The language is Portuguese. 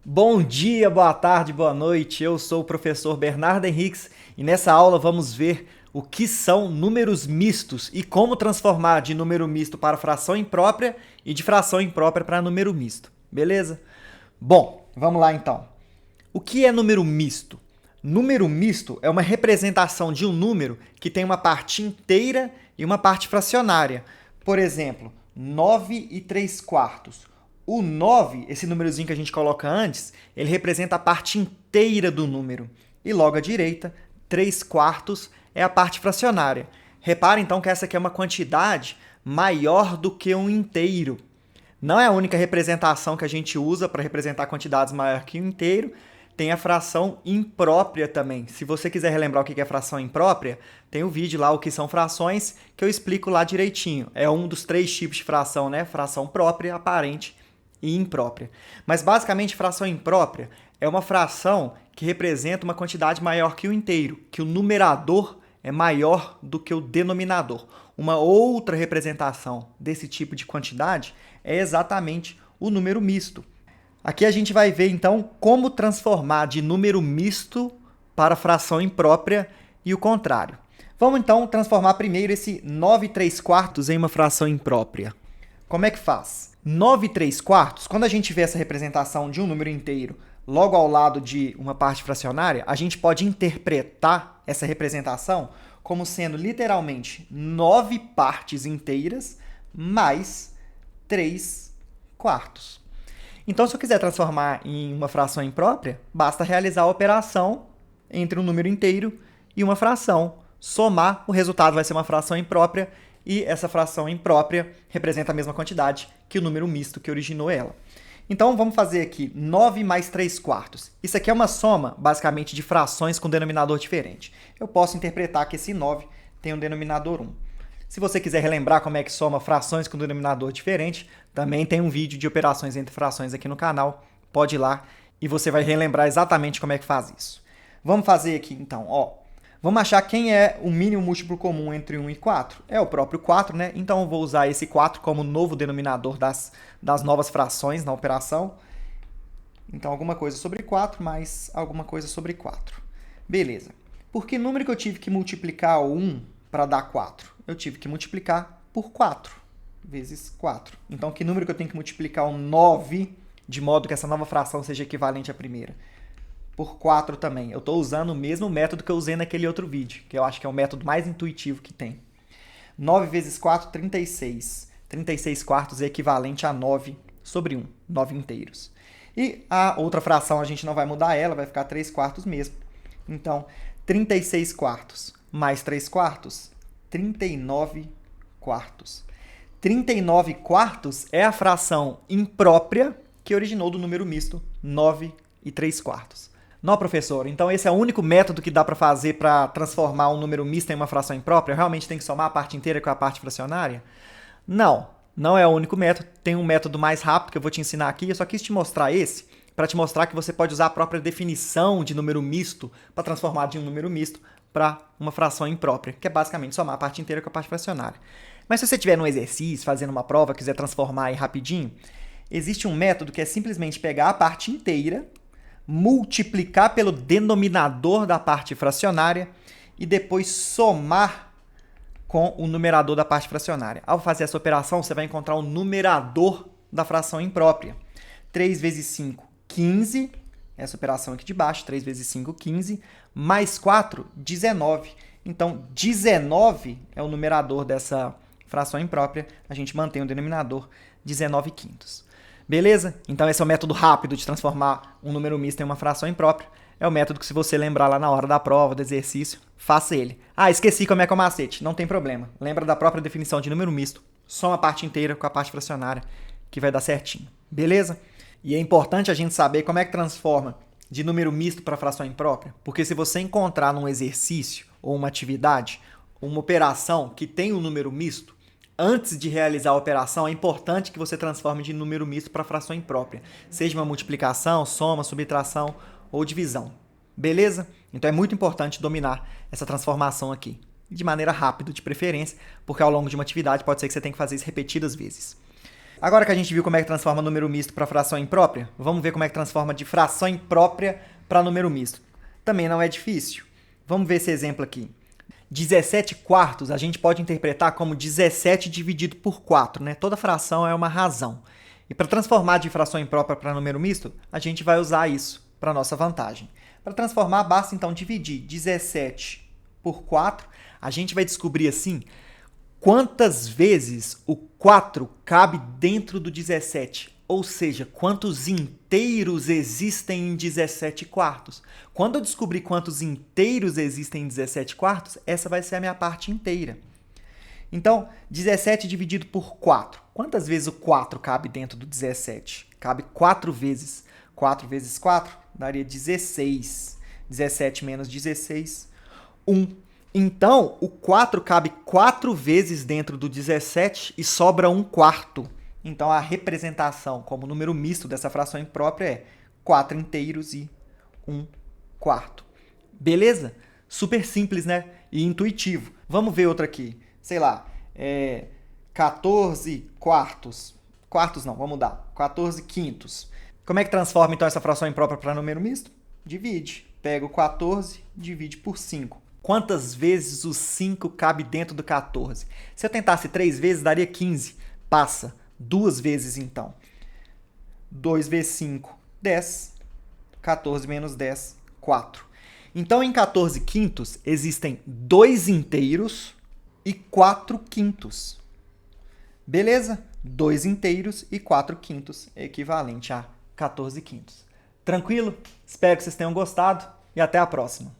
Bom dia, boa tarde, boa noite. Eu sou o professor Bernardo Henriques e nessa aula vamos ver o que são números mistos e como transformar de número misto para fração imprópria e de fração imprópria para número misto. Beleza? Bom, vamos lá então. O que é número misto? Número misto é uma representação de um número que tem uma parte inteira e uma parte fracionária. Por exemplo, 9 e 3 quartos. O 9, esse númerozinho que a gente coloca antes, ele representa a parte inteira do número. E logo à direita, 3 quartos é a parte fracionária. Repara então que essa aqui é uma quantidade maior do que um inteiro. Não é a única representação que a gente usa para representar quantidades maior que um inteiro. Tem a fração imprópria também. Se você quiser relembrar o que é fração imprópria, tem o vídeo lá, o que são frações, que eu explico lá direitinho. É um dos 3 tipos de fração, né? Fração própria, aparente e imprópria. Mas basicamente, fração imprópria é uma fração que representa uma quantidade maior que o inteiro, que o numerador é maior do que o denominador. Uma outra representação desse tipo de quantidade é exatamente o número misto. Aqui a gente vai ver, então, como transformar de número misto para fração imprópria e o contrário. Vamos, então, transformar primeiro esse 9 e 3 quartos em uma fração imprópria. Como é que faz? 9 e 3 quartos, quando a gente vê essa representação de um número inteiro logo ao lado de uma parte fracionária, a gente pode interpretar essa representação como sendo literalmente 9 partes inteiras mais 3 quartos. Então, se eu quiser transformar em uma fração imprópria, basta realizar a operação entre um número inteiro e uma fração. Somar, o resultado vai ser uma fração imprópria e essa fração imprópria representa a mesma quantidade que o número misto que originou ela. Então, vamos fazer aqui 9 mais 3 quartos. Isso aqui é uma soma, basicamente, de frações com denominador diferente. Eu posso interpretar que esse 9 tem um denominador 1. Se você quiser relembrar como é que soma frações com denominador diferente, também tem um vídeo de operações entre frações aqui no canal. Pode ir lá e você vai relembrar exatamente como é que faz isso. Vamos fazer aqui, então, vamos achar quem é o mínimo múltiplo comum entre 1 e 4. É o próprio 4, né? Então, eu vou usar esse 4 como novo denominador das novas frações na operação. Então, alguma coisa sobre 4 mais alguma coisa sobre 4. Beleza. Por que número que eu tive que multiplicar o 1 para dar 4? Eu tive que multiplicar por 4 vezes 4. Então, que número que eu tenho que multiplicar o 9, de modo que essa nova fração seja equivalente à primeira? Por 4 também. Eu estou usando o mesmo método que eu usei naquele outro vídeo, que eu acho que é o método mais intuitivo que tem. 9 vezes 4, 36. 36 quartos é equivalente a 9 sobre 1. 9 inteiros. E a outra fração a gente não vai mudar ela, vai ficar 3 quartos mesmo. Então, 36 quartos mais 3 quartos, 39 quartos. 39 quartos é a fração imprópria que originou do número misto 9 e 3 quartos. Não, professor, então esse é o único método que dá para fazer para transformar um número misto em uma fração imprópria? Eu realmente tem que somar a parte inteira com a parte fracionária? Não, não é o único método. Tem um método mais rápido que eu vou te ensinar aqui. Eu só quis te mostrar esse para te mostrar que você pode usar a própria definição de número misto para transformar de um número misto para uma fração imprópria, que é basicamente somar a parte inteira com a parte fracionária. Mas se você estiver num exercício, fazendo uma prova, quiser transformar aí rapidinho, existe um método que é simplesmente pegar a parte inteira, multiplicar pelo denominador da parte fracionária e depois somar com o numerador da parte fracionária. Ao fazer essa operação, você vai encontrar o numerador da fração imprópria. 3 vezes 5, 15. Essa operação aqui de baixo, 3 vezes 5, 15. Mais 4, 19. Então, 19 é o numerador dessa fração imprópria. A gente mantém o denominador 19 quintos. Beleza? Então, esse é o método rápido de transformar um número misto em uma fração imprópria. É o método que, se você lembrar lá na hora da prova, do exercício, faça ele. Ah, esqueci como é que é o macete. Não tem problema. Lembra da própria definição de número misto. Soma a parte inteira com a parte fracionária, que vai dar certinho. Beleza? E é importante a gente saber como é que transforma de número misto para fração imprópria, porque se você encontrar num exercício ou uma atividade, uma operação que tem um número misto, antes de realizar a operação, é importante que você transforme de número misto para fração imprópria, seja uma multiplicação, soma, subtração ou divisão. Beleza? Então é muito importante dominar essa transformação aqui, de maneira rápida, de preferência, porque ao longo de uma atividade pode ser que você tenha que fazer isso repetidas vezes. Agora que a gente viu como é que transforma número misto para fração imprópria, vamos ver como é que transforma de fração imprópria para número misto. Também não é difícil. Vamos ver esse exemplo aqui. 17 quartos a gente pode interpretar como 17 dividido por 4, né? Toda fração é uma razão. E para transformar de fração imprópria para número misto, a gente vai usar isso para nossa vantagem. Para transformar, basta então dividir 17 por 4. A gente vai descobrir assim quantas vezes o 4 cabe dentro do 17. Ou seja, quantos inteiros existem em 17 quartos. Quando eu descobrir quantos inteiros existem em 17 quartos, essa vai ser a minha parte inteira. Então, 17 dividido por 4. Quantas vezes o 4 cabe dentro do 17? Cabe 4 vezes. 4 vezes 4 daria 16. 17 menos 16, 1. Então, o 4 cabe 4 vezes dentro do 17 e sobra 1 quarto. Então, a representação como número misto dessa fração imprópria é 4 inteiros e 1 quarto. Beleza? Super simples, né? E intuitivo. Vamos ver outra aqui. Sei lá, 14 quartos. Quartos não, vamos mudar. 14 quintos. Como é que transforma, então, essa fração imprópria para número misto? Divide. Pega o 14, divide por 5. Quantas vezes o 5 cabe dentro do 14? Se eu tentasse 3 vezes, daria 15. Passa. 2 vezes, então. 2 vezes 5, 10. 14 menos 10, 4. Então, em 14 quintos, existem 2 inteiros e 4 quintos. Beleza? 2 inteiros e 4 quintos, equivalente a 14 quintos. Tranquilo? Espero que vocês tenham gostado e até a próxima.